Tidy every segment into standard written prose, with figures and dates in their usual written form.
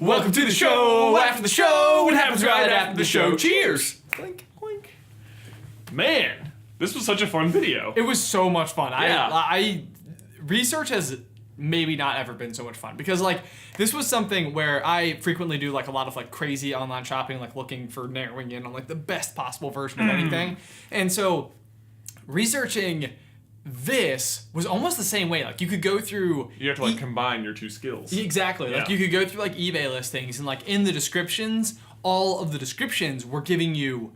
Welcome to the show. After the show, what happens right after the show? Cheers. Clink, clink. Man, this was such a fun video. It was so much fun. Yeah. I research has maybe not ever been so much fun because this was something where I frequently do a lot of crazy online shopping, looking for narrowing in on the best possible version of anything. And so researching this was almost the same way. You could go through... You have to combine your two skills. Exactly. Yeah. You could go through eBay listings and in the descriptions, all of the descriptions were giving you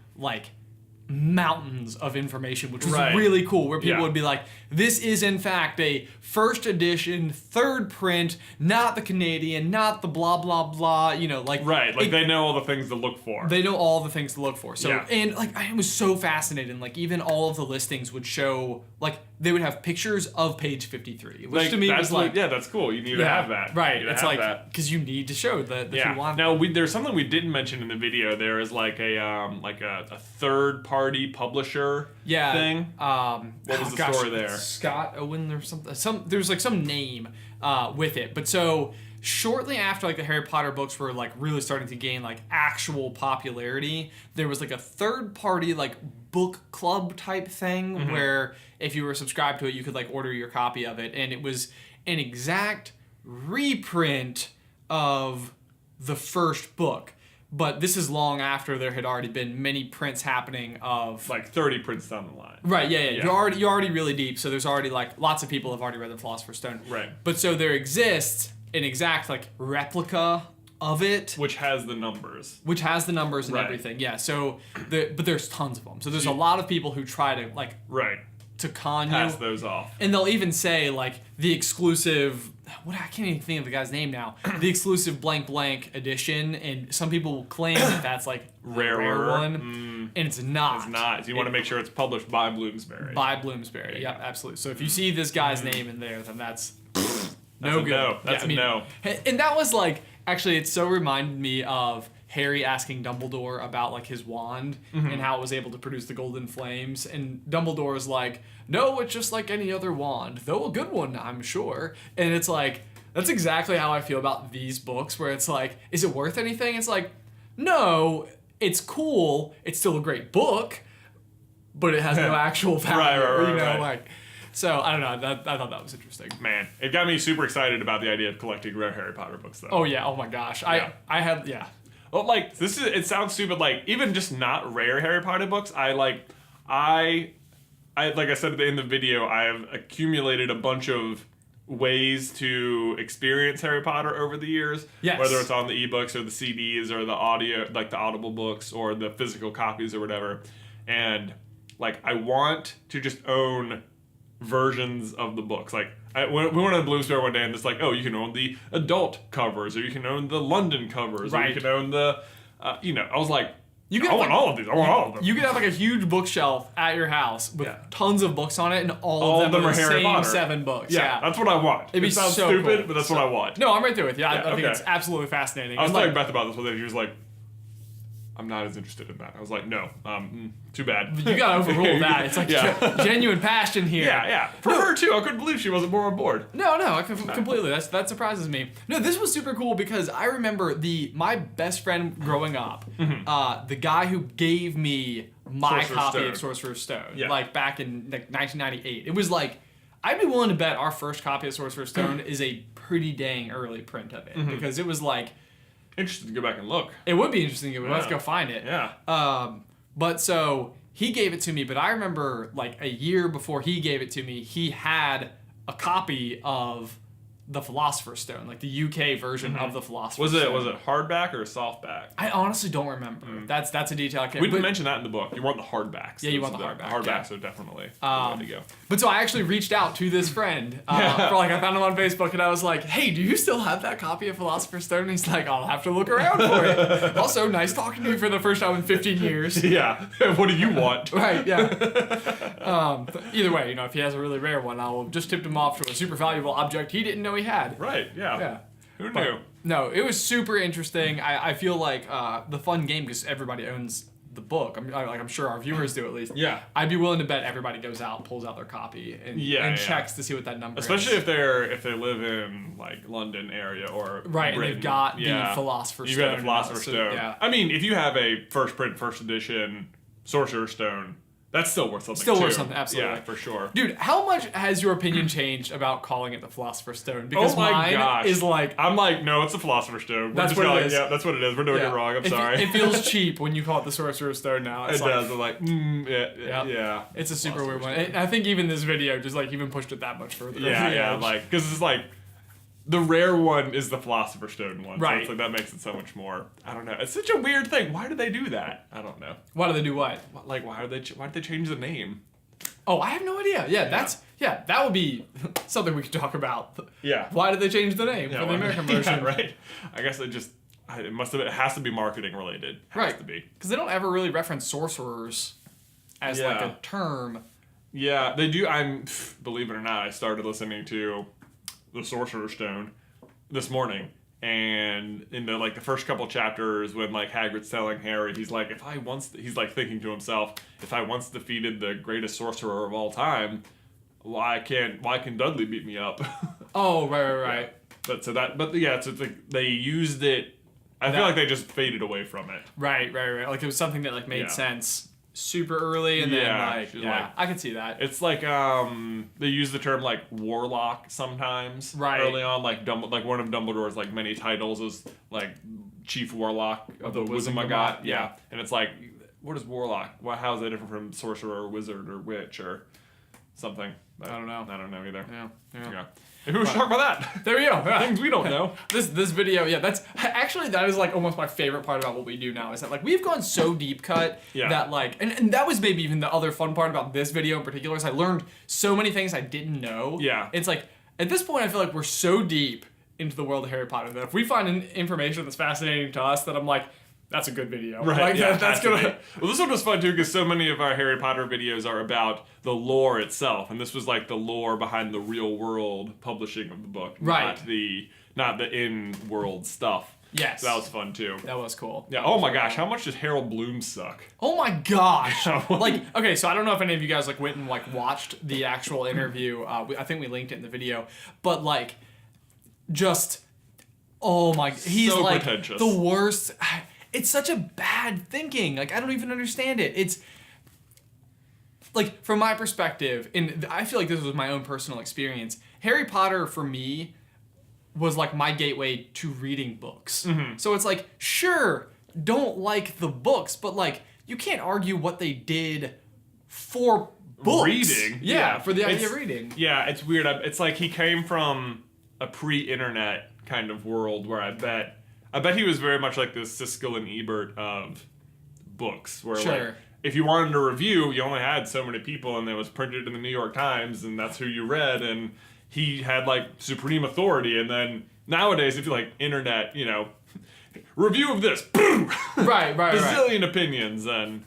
mountains of information, which was really cool, where people would be like, this is in fact a first edition, third print, not the Canadian, not the blah, blah, blah, they know all the things to look for. They know all the things to look for. So, and I was so fascinated, even all of the listings would show, they would have pictures of page 53, which to me was that's cool. You need to have that. Right. It's because you need to show that you want. Now, there's something we didn't mention in the video. There is a third party publisher thing. What was the story there? Scott Owen or something. There's some name with it. But so shortly after the Harry Potter books were really starting to gain actual popularity, there was a third party book club type thing where if you were subscribed to it, you could order your copy of it, and it was an exact reprint of the first book. But this is long after there had already been many prints happening of 30 prints down the line. Right, yeah. You're already really deep, so there's already lots of people have already read the Philosopher's Stone. Right. But so there exists an exact replica of it, which has the numbers. And everything. Yeah. So but there's tons of them. So there's a lot of people who try to to con pass you. those off. And they'll even say the exclusive, I can't even think of the guy's name now. The exclusive blank blank edition, and some people will claim that that's a rare one, and it's not. It's not. So you want to make sure it's published by Bloomsbury. Yeah, absolutely. So if you see this guy's name in there, then that's no good. No. That's a no. And that was actually, it so reminded me of Harry asking Dumbledore about his wand and how it was able to produce the golden flames, and Dumbledore is no, it's just like any other wand, though a good one, I'm sure. And it's that's exactly how I feel about these books, where it's is it worth anything? It's no, it's cool, it's still a great book, but it has no actual value. Right. So, I don't know, I thought that was interesting. Man, it got me super excited about the idea of collecting rare Harry Potter books, though. Oh, yeah, oh my gosh. Yeah. I had. Well, it sounds stupid, even just not rare Harry Potter books, like I said in the video, I have accumulated a bunch of ways to experience Harry Potter over the years. Yes. Whether it's on the ebooks or the CDs or the audio, the Audible books or the physical copies or whatever. And, I want to just own versions of the books. We went to the Bloomsbury one day, and it's you can own the adult covers, or you can own the London covers, or you can own the, I was I want all of these. I want all of them. You could have a huge bookshelf at your house with tons of books on it, and all of them are the Harry same Potter. 7 books. Yeah, that's what I want. It sounds so stupid, cool. but that's what I want. No, I'm right there with you. I think it's absolutely fascinating. I was telling Beth about this one day. She was I'm not as interested in that. I was no, too bad. You gotta overrule that. It's genuine passion here. Yeah. For her too. I couldn't believe she wasn't more on board. No, completely. That surprises me. No, this was super cool because I remember my best friend growing up, the guy who gave me my copy of Sorcerer's Stone, back in 1998. It was I'd be willing to bet our first copy of Sorcerer's Stone is a pretty dang early print of it, because it was interested to go back and look. It would be interesting to go. Let's go find it. Yeah. But so he gave it to me, but I remember a year before he gave it to me, he had a copy of the Philosopher's Stone, the UK version of the Philosopher's Stone. Was it hardback or softback? I honestly don't remember. That's a detail I can't. We didn't mention that in the book. You want the hardbacks. Yeah, you want the hardbacks. Hardbacks are definitely the way to go. But so I actually reached out to this friend. I found him on Facebook, and I was hey, do you still have that copy of Philosopher's Stone? And he's I'll have to look around for it. Also, nice talking to you for the first time in 15 years. Yeah. What do you want? Right, yeah. Either way, if he has a really rare one, I'll just tip him off to a super valuable object he didn't know he had. Right, yeah. Who knew? No, it was super interesting. I feel the fun game, because everybody owns the book, I'm sure our viewers do at least. Yeah. I'd be willing to bet everybody goes out, pulls out their copy, and checks to see what that number Especially is. if they live in like London area or right, Britain. and they've got the Philosopher's Stone. You've got the Philosopher's Stone. Yeah. I mean, if you have a first print, first edition Sorcerer's Stone, that's still worth something. Still worth something, absolutely. Yeah, for sure. Dude, how much has your opinion changed about calling it the Philosopher's Stone? Because mine is like... I'm like, no, it's the Philosopher's Stone. That's what it is. Yeah, that's what it is. We're doing it wrong. I'm sorry. It feels cheap when you call it the Sorcerer's Stone now. It does. We're like, yeah. It's a super weird one. I think even this video just like even pushed it that much further. Yeah, like, because it's like, the rare one is the Philosopher's Stone one. Right. So it's like, that makes it so much more, I don't know. It's such a weird thing. Why do they do that? I don't know. Why do they do what? Like, why did they change the name? Oh, I have no idea. Yeah, that would be something we could talk about. Yeah. Why did they change the name for the American version? Yeah, right. I guess it has to be marketing related. Has to be. Because they don't ever really reference sorcerers as like a term. Yeah, they do. Believe it or not, I started listening to the Sorcerer's Stone this morning, and in the first couple chapters when like Hagrid's telling Harry, he's like, he's like thinking to himself, if I once defeated the greatest sorcerer of all time, why can Dudley beat me up? Oh, right. Yeah. But it's like they used it. I feel like they just faded away from it. Right. Like it was something that like made sense super early, and then I can see that. It's like they use the term like warlock sometimes early on, like one of Dumbledore's like many titles is like Chief Warlock of the Wizengamot. Yeah, and it's like, what is warlock? How is that different from sorcerer or wizard or witch or something? I don't know either. Yeah. Who should talk about that? There we go. Things we don't know. This video, that is like almost my favorite part about what we do now, is that like we've gone so deep cut that like, and that was maybe even the other fun part about this video in particular, is I learned so many things I didn't know. Yeah. It's like, at this point I feel like we're so deep into the world of Harry Potter that if we find information that's fascinating to us, that I'm like, that's a good video. Right. Like, that's gonna... Well, this one was fun too, because so many of our Harry Potter videos are about the lore itself, and this was like the lore behind the real world publishing of the book, not the in-world stuff. Yes. So that was fun too. That was cool. Yeah. Oh my gosh, how much does Harold Bloom suck? Oh my gosh. Like, okay, so I don't know if any of you guys like went and like watched the actual interview. I think we linked it in the video, but like, just, oh my, he's so like pretentious. The worst. It's such a bad thinking. Like, I don't even understand it. It's like, from my perspective, and I feel like this was my own personal experience, Harry Potter for me was like my gateway to reading books. Mm-hmm. So it's like, sure, don't like the books, but like, you can't argue what they did for books. Reading. Yeah, for the idea of reading. Yeah, it's weird. It's like he came from a pre-internet kind of world where I bet he was very much like the Siskel and Ebert of books, where like, if you wanted a review, you only had so many people, and it was printed in the New York Times, and that's who you read, and he had like supreme authority. And then nowadays, if you like internet, review of this, boom, right, bazillion opinions, and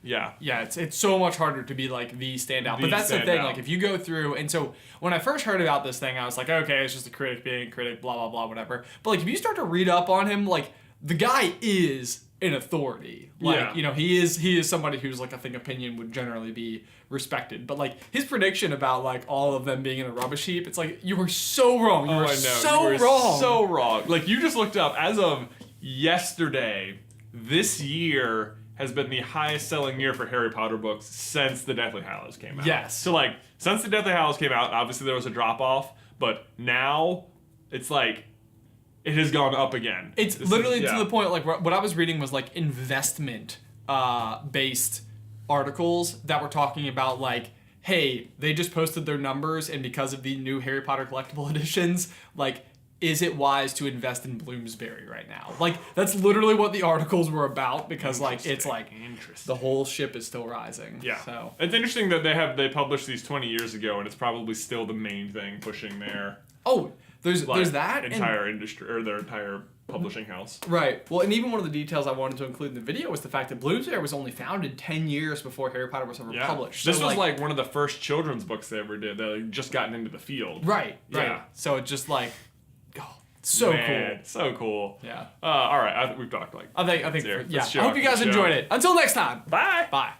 yeah, it's so much harder to be like the standout. But that's the thing. Like, if you go through, and so when I first heard about this thing, I was like, okay, it's just a critic being a critic, blah blah blah, whatever. But like, if you start to read up on him, like, the guy is an authority. Like, he is somebody who's like, I think opinion would generally be respected. But like, his prediction about like all of them being in a rubbish heap, it's like, you were so wrong. You were so wrong. Like, you just looked up, as of yesterday, this year has been the highest selling year for Harry Potter books since the Deathly Hallows came out. Yes. So like, since the Deathly Hallows came out, obviously there was a drop off, but now it's like, it has gone up again. It's literally to the point, like, what I was reading was like investment based articles that were talking about like, hey, they just posted their numbers, and because of the new Harry Potter collectible editions, like, is it wise to invest in Bloomsbury right now? Like, that's literally what the articles were about, because like, it's like, the whole ship is still rising. Yeah. So it's interesting that they published these 20 years ago, and it's probably still the main thing pushing their there's that entire industry, or their entire publishing house. Right. Well, and even one of the details I wanted to include in the video was the fact that Bloomsbury was only founded 10 years before Harry Potter was ever published. This was like one of the first children's books they ever did. They just gotten into the field. Right. Yeah. So it's just like, So Man, so cool. Yeah. All right. We've talked like. I think. There. Yeah. Let's I hope you guys enjoyed it. Until next time. Bye. Bye.